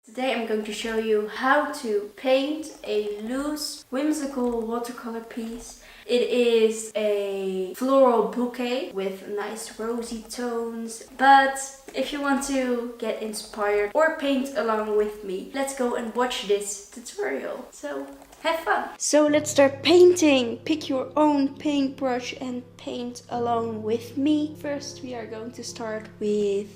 Today I'm going to show you how to paint a loose, whimsical watercolor piece. It is a floral bouquet with nice rosy tones. But if you want to get inspired or paint along with me, let's go and watch this tutorial. So have fun! So let's start painting! Pick your own paintbrush and paint along with me. First we are going to start with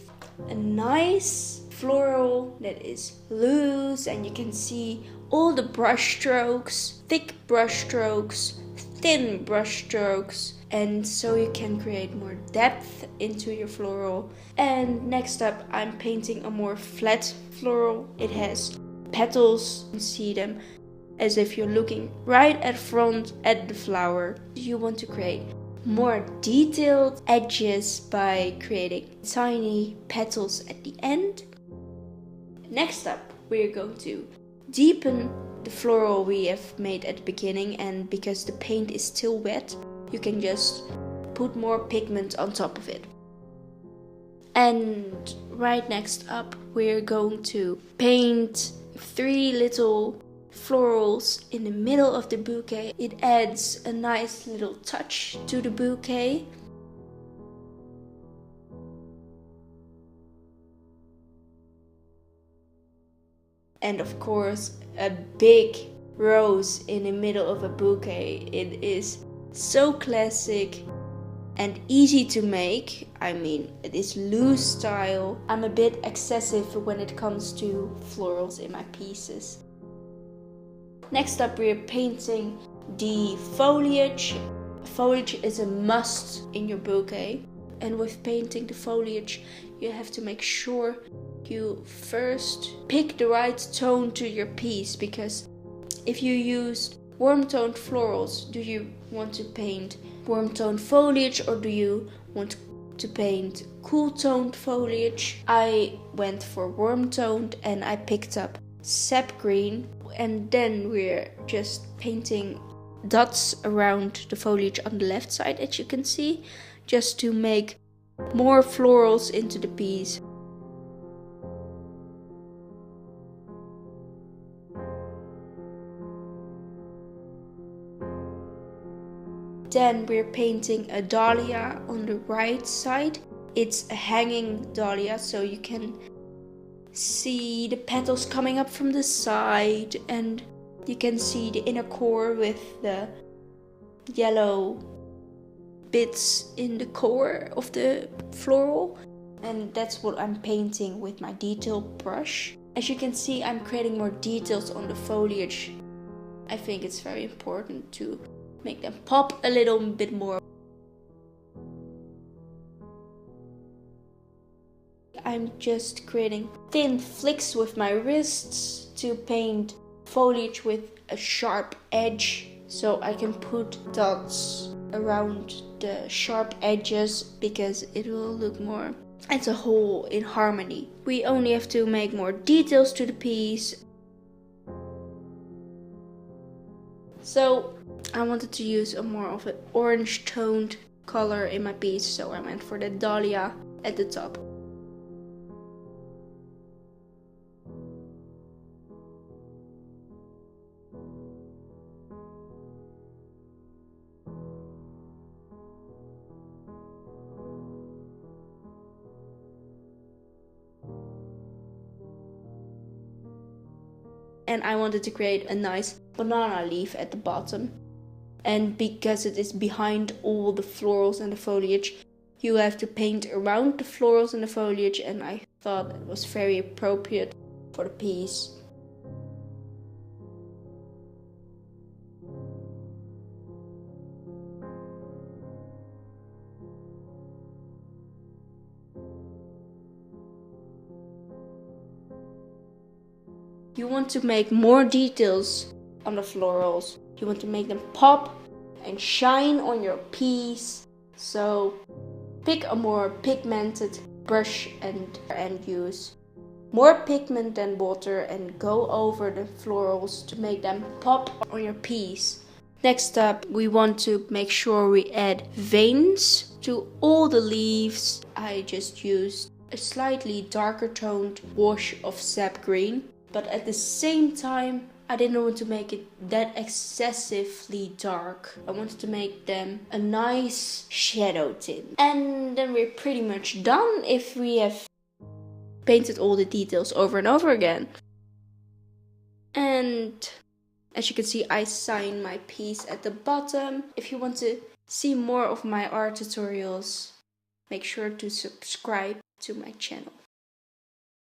a nice floral that is loose, and you can see all the brush strokes, thick brush strokes, thin brush strokes, and so you can create more depth into your floral. And next up I'm painting a more flat floral. It has petals, you can see them as if you're looking right at front at the flower. You want to create more detailed edges by creating tiny petals at the end. Next up, we're going to deepen the floral we have made at the beginning, and because the paint is still wet, you can just put more pigment on top of it. And right next up, we're going to paint 3 little florals in the middle of the bouquet. It adds a nice little touch to the bouquet. And of course, a big rose in the middle of a bouquet. It is so classic and easy to make. I mean, it is loose style. I'm a bit excessive when it comes to florals in my pieces. Next up, we're painting the foliage. Foliage is a must in your bouquet. And with painting the foliage, you have to make sure you first pick the right tone to your piece, because if you use warm-toned florals, do you want to paint warm-toned foliage or do you want to paint cool-toned foliage? I went for warm-toned and I picked up sap green, and then we're just painting dots around the foliage on the left side, as you can see, just to make more florals into the piece. Then we're painting a dahlia on the right side. It's a hanging dahlia, so you can see the petals coming up from the side, and you can see the inner core with the yellow bits in the core of the floral. And that's what I'm painting with my detail brush. As you can see, I'm creating more details on the foliage. I think it's very important to make them pop a little bit more. I'm just creating thin flicks with my wrists to paint foliage with a sharp edge, so I can put dots around the sharp edges because it will look more as a whole in harmony. We only have to make more details to the piece. So I wanted to use a more of an orange toned color in my piece, so I went for the dahlia at the top. And I wanted to create a nice banana leaf at the bottom. And because it is behind all the florals and the foliage, you have to paint around the florals and the foliage, and I thought it was very appropriate for the piece. You want to make more details on the florals. You want to make them pop and shine on your piece. So pick a more pigmented brush and use more pigment than water and go over the florals to make them pop on your piece. Next up, we want to make sure we add veins to all the leaves. I just used a slightly darker toned wash of sap green. But at the same time, I didn't want to make it that excessively dark. I wanted to make them a nice shadow tint. And then we're pretty much done if we have painted all the details over and over again. And as you can see, I sign my piece at the bottom. If you want to see more of my art tutorials, make sure to subscribe to my channel.